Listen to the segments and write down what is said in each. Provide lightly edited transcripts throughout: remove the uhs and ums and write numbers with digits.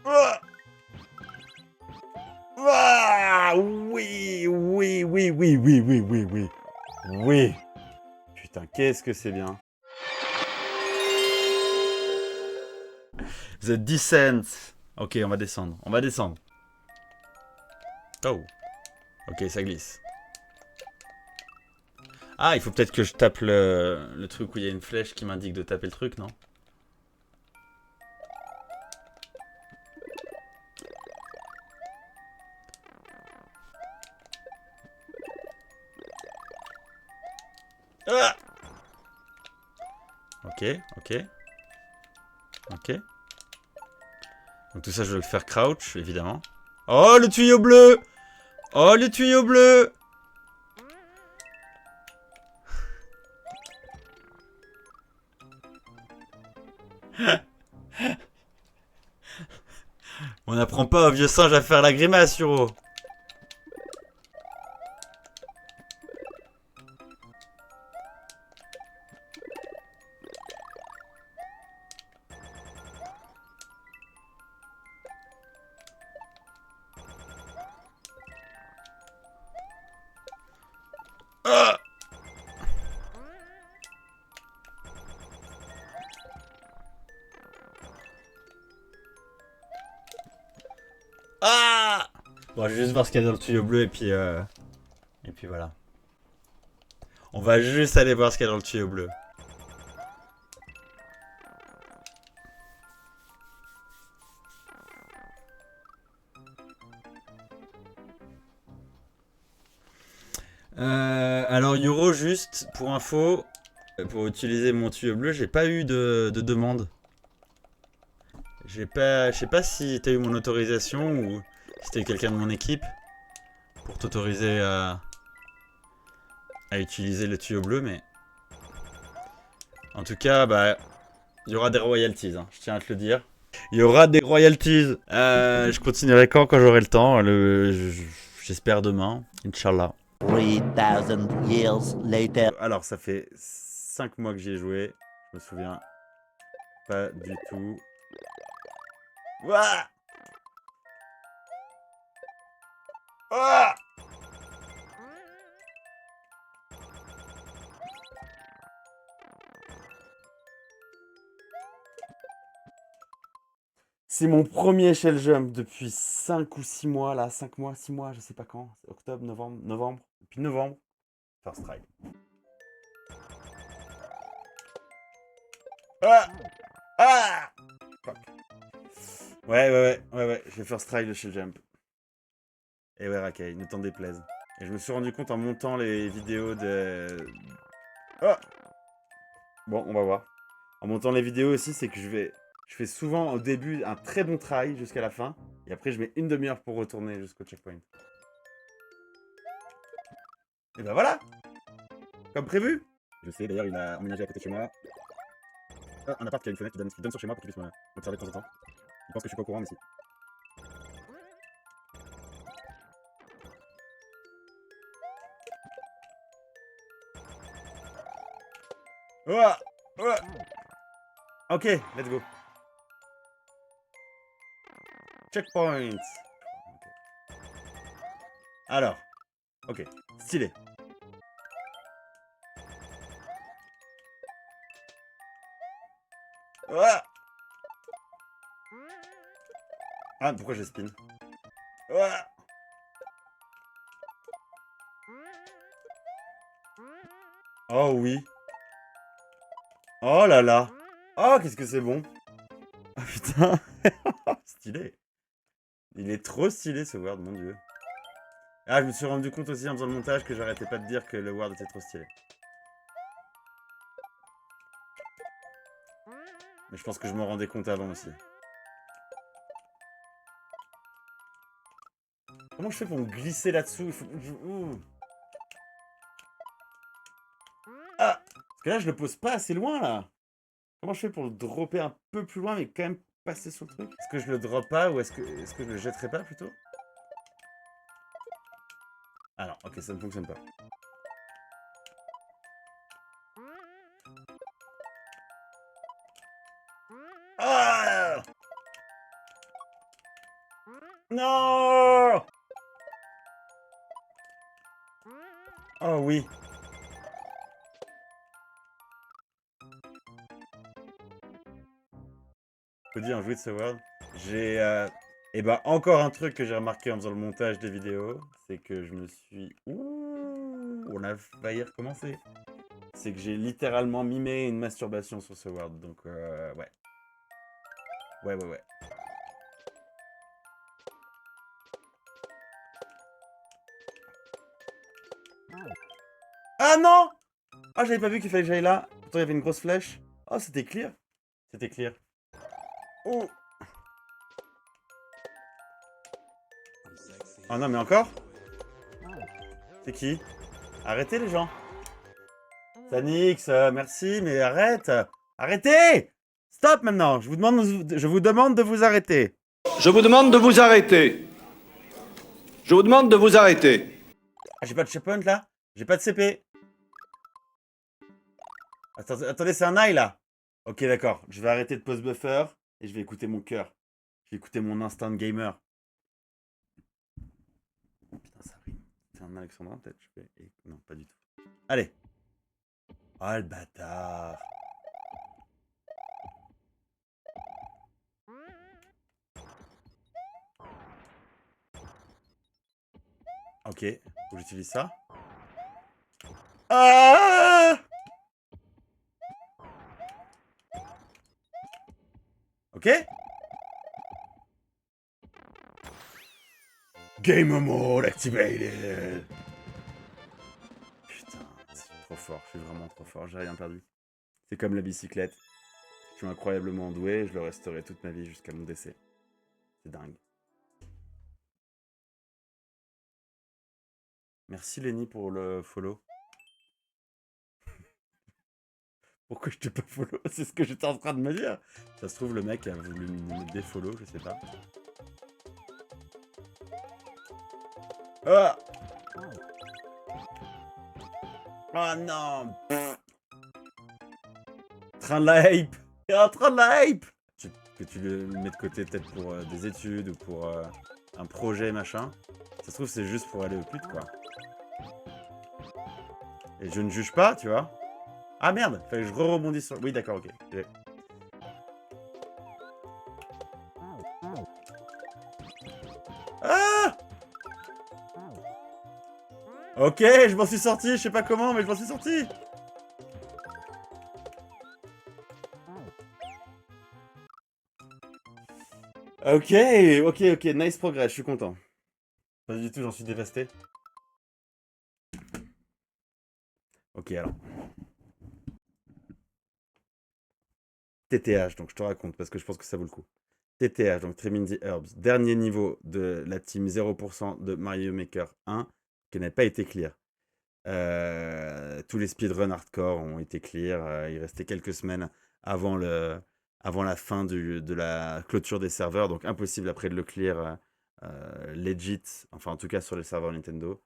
Ah, ah, oui, oui, oui, oui, oui, oui, oui, oui. Oui. Putain, qu'est-ce que c'est bien. The Descent. Ok, on va descendre. On va descendre. Oh. Ok, ça glisse. Ah, il faut peut-être que je tape le truc où il y a une flèche qui m'indique de taper le truc, non? Ah, ok, ok, ok. Donc tout ça, je vais le faire crouch, évidemment. Oh, le tuyau bleu! Oh, le tuyau bleu! On n'apprend pas au vieux singe à faire la grimace, Yuro. Ah, ah. Bon, je vais juste voir ce qu'il y a dans le tuyau bleu et puis voilà. On va juste aller voir ce qu'il y a dans le tuyau bleu. Alors Yuro, juste pour info, pour utiliser mon tuyau bleu, j'ai pas eu de demande. J'ai pas, je sais pas si t'as eu mon autorisation ou si t'as eu quelqu'un de mon équipe pour t'autoriser à utiliser le tuyau bleu, mais en tout cas, bah, il y aura des royalties, hein, je tiens à te le dire. Il y aura des royalties. Je continuerai quand j'aurai le temps. J'espère demain, Inch'Allah. 3,000 years later. Alors, ça fait 5 mois que j'y ai joué. Je me souviens pas du tout. Ouah, ouah. C'est mon premier shell jump depuis 5 ou 6 mois là. 5 mois, 6 mois, je sais pas quand. Octobre, novembre, novembre. Depuis novembre. First try. Ah, ah. Fuck. Ouais. Je vais first try le shell jump. Et ouais, Rakai, ne t'en déplaise. Et je me suis rendu compte en montant les vidéos de... Ah. Bon, on va voir. En montant les vidéos aussi, c'est que je fais souvent au début un très bon try jusqu'à la fin. Et après, je mets une demi-heure pour retourner jusqu'au checkpoint. Et ben voilà, comme prévu. Je sais, d'ailleurs, il a emménagé à côté de chez moi. Ah, un appart qui a une fenêtre qui donne sur chez moi pour qu'il puisse m'observer de temps en temps. Il pense que je suis pas au courant, mais si. Ouah, ouah. Ok, let's go. Checkpoint. Alors, ok, stylé. Ouah. Ah, pourquoi je spin? Ouah. Oh oui. Oh là là. Oh, qu'est-ce que c'est bon. Ah putain. Stylé. Il est trop stylé ce Word, mon dieu. Ah, je me suis rendu compte aussi en faisant le montage que j'arrêtais pas de dire que le Word était trop stylé. Mais je pense que je m'en rendais compte avant aussi. Comment je fais pour me glisser là-dessous? Il faut... Ouh. Ah! Parce que là, je le pose pas assez loin, là. Comment je fais pour le dropper un peu plus loin, mais quand même passer sur le truc? Est-ce que je le drop pas ou est-ce que je le jetterai pas plutôt? Ah non, ok, ça ne fonctionne pas. Ah! Non! Oh oui. Faut dire un jeu de ce world. J'ai et bah encore un truc que j'ai remarqué en faisant le montage des vidéos, c'est que je me suis ouh, on a failli recommencer. C'est que j'ai littéralement mimé une masturbation sur ce world, donc ouais. Ouais. Ah non! Ah, j'avais pas vu qu'il fallait que j'aille là. Pourtant, il y avait une grosse flèche. Oh, c'était clear. C'était clear. Oh! Oh non, mais encore? C'est qui? Arrêtez les gens. Sanix, merci, mais arrête. Arrêtez! Stop maintenant. Je vous demande de vous arrêter. Je vous demande de vous arrêter. Je vous demande de vous arrêter. Ah, j'ai pas de checkpoint là? J'ai pas de CP. Attendez, c'est un eye là. Ok, d'accord. Je vais arrêter de pause buffer et je vais écouter mon cœur. Je vais écouter mon instinct de gamer. Putain, ça rime. C'est un alexandrin peut-être? Non, pas du tout. Allez. Oh le bâtard. Ok, faut que j'utilise ça. Ah! Ok. Game mode activated. Putain, c'est trop fort, je suis vraiment trop fort, j'ai rien perdu. C'est comme la bicyclette. Je suis incroyablement doué et je le resterai toute ma vie jusqu'à mon décès. C'est dingue. Merci Lenny pour le follow. Pourquoi je t'ai pas follow? C'est ce que j'étais en train de me dire. Ça se trouve, le mec a voulu me défollow, je sais pas. Ah! Oh non! Pff. Train de la hype! Un train de la hype! Que tu le mets de côté peut-être pour des études ou pour un projet machin. Ça se trouve, c'est juste pour aller au pute, quoi. Et je ne juge pas, tu vois. Ah merde, fallait que je rebondisse sur... Oui, d'accord, ok. Ah! Ok, je m'en suis sorti, je sais pas comment, mais je m'en suis sorti. Ok, nice progress, je suis content. Pas du tout, j'en suis dévasté. Ok, alors. TTH, donc je te raconte parce que je pense que ça vaut le coup. TTH, donc Trimming the Herbs, dernier niveau de la team 0% de Mario Maker 1 qui n'a pas été clear. Tous les speedruns hardcore ont été clear. Il restait quelques semaines avant la fin de la clôture des serveurs, donc impossible après de le clear legit, enfin en tout cas sur les serveurs Nintendo.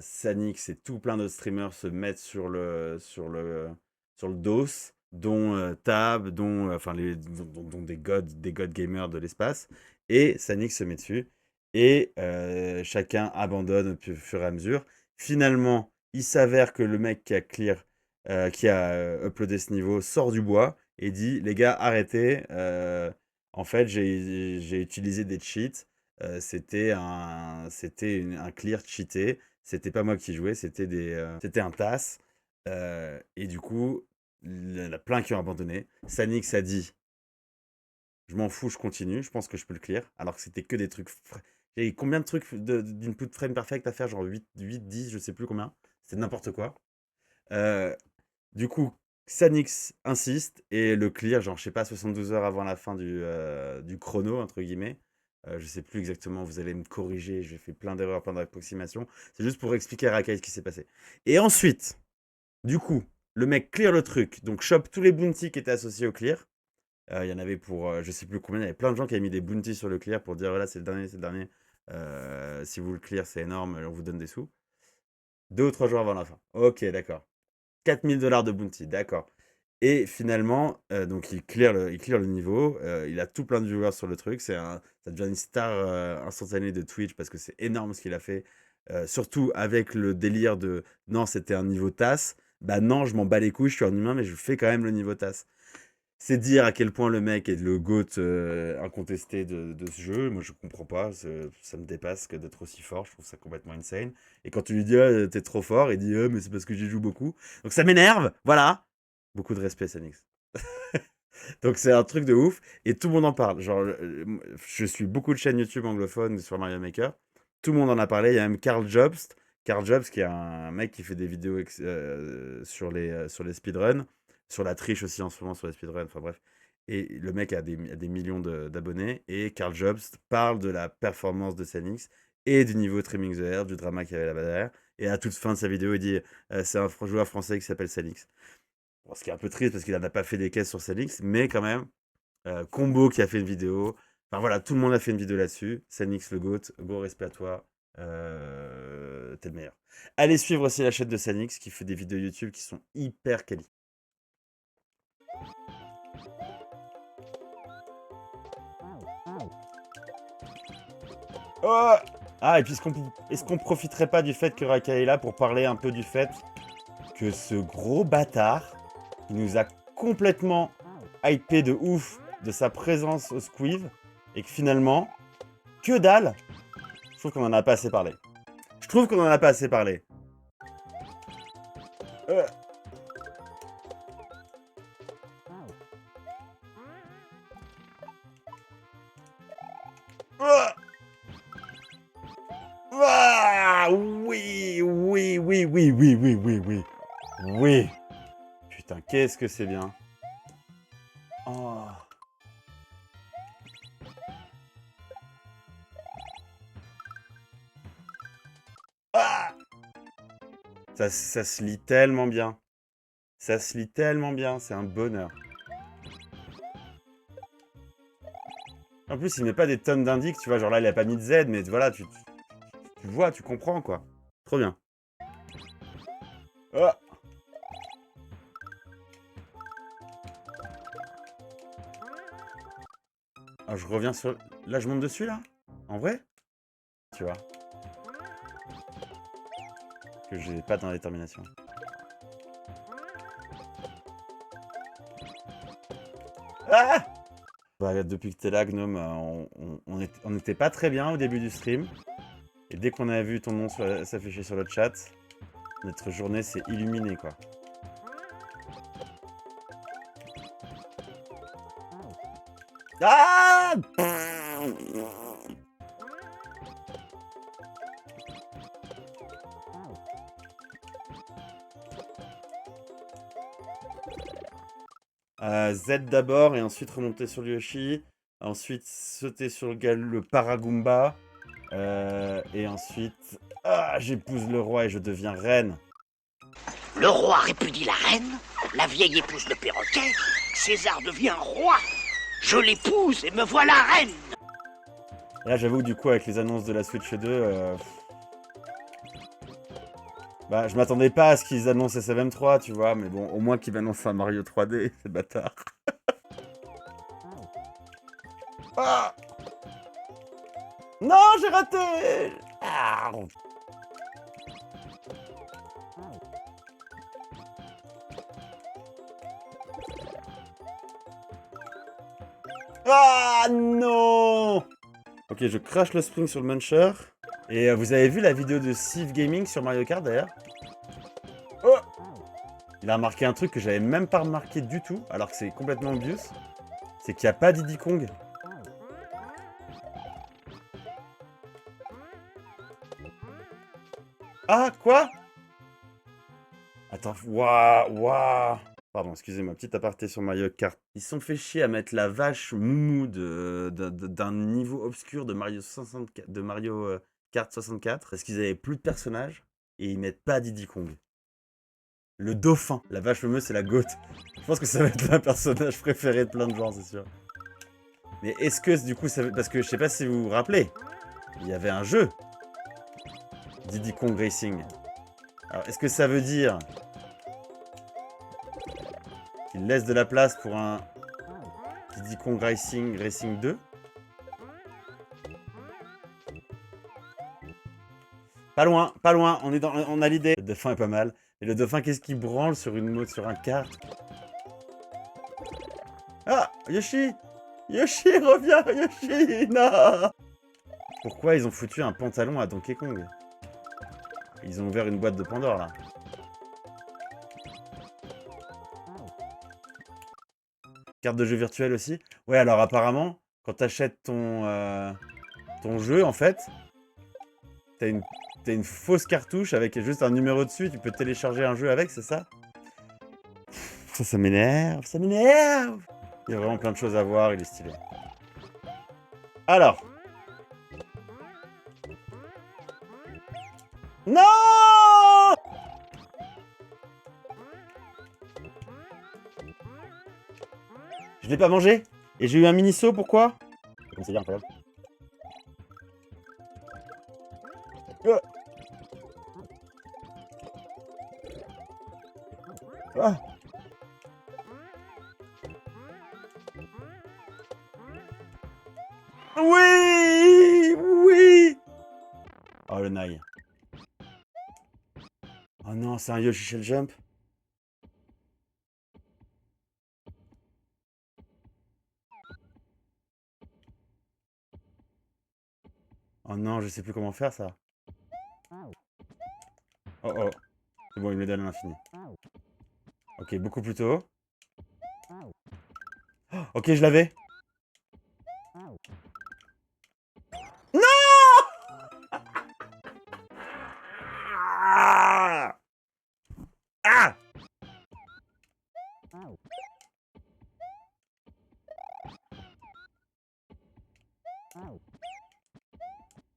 Sanix et tout plein d'autres streamers se mettent sur le DOS, dont Tab, dont des god gamers de l'espace. Et Sanix se met dessus. Et chacun abandonne au fur et à mesure. Finalement, il s'avère que le mec qui a uploadé ce niveau sort du bois et dit les gars, arrêtez. En fait, j'ai utilisé des cheats. C'était un clear cheaté. C'était pas moi qui jouais, c'était un TAS. Et du coup, il y en a plein qui ont abandonné. Sanix a dit je m'en fous, je continue, je pense que je peux le clear. Alors que c'était que des trucs. J'ai combien de trucs d'input frame perfect à faire? Genre 8, 10, je sais plus combien. C'est n'importe quoi. Du coup, Sanix insiste et le clear, genre, je sais pas, 72 heures avant la fin du chrono, entre guillemets. Je sais plus exactement, vous allez me corriger, j'ai fait plein d'erreurs, plein d'approximations. C'est juste pour expliquer à Rakai ce qui s'est passé. Et ensuite, du coup, le mec clear le truc, donc chope tous les bounties qui étaient associés au clear. Il y en avait pour, je sais plus combien, il y avait plein de gens qui avaient mis des bounties sur le clear pour dire, voilà, c'est le dernier, c'est le dernier. Si vous le clear, c'est énorme, on vous donne des sous. 2 ou 3 jours avant la fin. Ok, d'accord. 4000 $ de bounty, d'accord. Et finalement, donc il clear le niveau, il a tout plein de viewers sur le truc. Ça devient une star instantanée de Twitch parce que c'est énorme ce qu'il a fait. Surtout avec le délire de non, c'était un niveau TAS. Bah non, je m'en bats les couilles, je suis un humain, mais je fais quand même le niveau TAS. C'est dire à quel point le mec est le GOAT incontesté de ce jeu. Moi, je comprends pas. Ça me dépasse que d'être aussi fort. Je trouve ça complètement insane. Et quand tu lui dis, ah, t'es trop fort, il dit, mais c'est parce que j'y joue beaucoup. Donc ça m'énerve. Voilà. Beaucoup de respect, Sanix. Donc c'est un truc de ouf. Et tout le monde en parle. Genre, je suis beaucoup de chaînes YouTube anglophones sur Mario Maker. Tout le monde en a parlé. Il y a même Carl Jobst. Carl Jobst, qui est un mec qui fait des vidéos sur les speedruns, sur la triche aussi en ce moment sur les speedruns, enfin bref. Et le mec a des millions d'abonnés. Et Carl Jobst parle de la performance de Sanix et du niveau Trimming the Air, du drama qu'il y avait là-bas derrière. Et à toute fin de sa vidéo, il dit c'est un joueur français qui s'appelle Sanix. Bon, ce qui est un peu triste parce qu'il n'en a pas fait des caisses sur Sanix, mais quand même, Combo qui a fait une vidéo. Enfin voilà, tout le monde a fait une vidéo là-dessus. Sanix le GOAT, gros respect à toi. T'es le meilleur. Allez suivre aussi la chaîne de Sanix qui fait des vidéos YouTube qui sont hyper quali. Oh ah, et puis est-ce qu'on profiterait pas du fait que Raka est là pour parler un peu du fait que ce gros bâtard qui nous a complètement hypé de ouf de sa présence au Squiv et que finalement, que dalle. Je trouve qu'on en a pas assez parlé. Je trouve qu'on en a pas assez parlé. Euh. Ah ah oui, oui, oui, oui, oui, oui, oui, oui. Oui. Putain, qu'est-ce que c'est bien. Oh. Ah ça se lit tellement bien. Ça se lit tellement bien, c'est un bonheur. En plus, il met pas des tonnes d'indices, tu vois, genre là, il a pas mis de Z, mais voilà, tu vois, tu comprends, quoi. Trop bien. Ah ah, je reviens sur... Là, je monte dessus, là? En vrai? Tu vois. Que j'ai pas dans la détermination. Ah bah, depuis que t'es là, Gnome, on était pas très bien au début du stream. Et dès qu'on a vu ton nom s'afficher sur le chat, notre journée s'est illuminée, quoi. Ah Z d'abord et ensuite remonter sur le Yoshi. Ensuite sauter sur le Paragumba. Et ensuite... Ah, j'épouse le roi et je deviens reine. Le roi répudie la reine, la vieille épouse le perroquet, César devient roi. Je l'épouse et me voilà reine. Là, j'avoue que du coup, avec les annonces de la Switch 2, bah, je m'attendais pas à ce qu'ils annoncent SMM3, tu vois, mais bon, au moins qu'ils m'annoncent un Mario 3D, c'est bâtard. Ah non, j'ai raté. Ah ah non. Ok, je crache le spring sur le Muncher. Et vous avez vu la vidéo de Steve Gaming sur Mario Kart d'ailleurs? Oh il a remarqué un truc que j'avais même pas remarqué du tout, alors que c'est complètement obvious. C'est qu'il n'y a pas Diddy Kong. Ah, quoi? Attends, waouh. Pardon, excusez-moi, petit aparté sur Mario Kart. Ils se sont fait chier à mettre la vache moumou d'un niveau obscur de Mario Kart 64 parce qu'ils avaient plus de personnages et ils mettent pas Diddy Kong. Le dauphin, la vache moumou, c'est la goat. Je pense que ça va être un personnage préféré de plein de gens, c'est sûr. Mais est-ce que du coup, parce que je sais pas si vous vous rappelez, il y avait un jeu Diddy Kong Racing. Alors, est-ce que ça veut dire qu'il laisse de la place pour un Diddy Kong Racing 2. Pas loin, on a l'idée. Le dauphin est pas mal. Et le dauphin, qu'est-ce qu'il branle sur une moto, sur un kart? Ah, Yoshi! Yoshi, reviens, Yoshi! Non! Pourquoi ils ont foutu un pantalon à Donkey Kong? Ils ont ouvert une boîte de Pandore, là. Carte de jeu virtuelle aussi? Ouais, alors apparemment, quand t'achètes ton jeu, en fait, t'as une fausse cartouche avec juste un numéro dessus, tu peux télécharger un jeu avec, c'est ça? Ça m'énerve, ça m'énerve! Il y a vraiment plein de choses à voir, il est stylé. Alors. Non! Je l'ai pas mangé. Et j'ai eu un mini-saut, pourquoi? Comme c'est bien, incroyable. Ah. Oui! Oui! Oh, le naï. Oh non, c'est un Yoshi Shell Jump. Oh non, je sais plus comment faire ça. Oh oh. C'est bon, il me donne à l'infini. Ok, beaucoup plus tôt. Oh, ok, je l'avais. Non! Ah! Ah!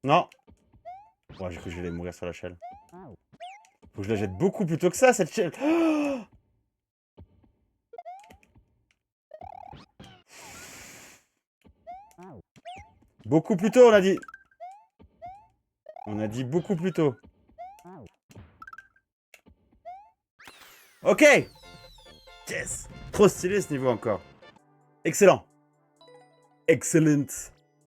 Non. Ouais, j'ai cru que j'allais mourir sur la shell. Faut que je la jette beaucoup plus tôt que ça, cette shell. Oh! Beaucoup plus tôt, on a dit. On a dit beaucoup plus tôt. Ok. Yes. Trop stylé ce niveau encore. Excellent. Excellent.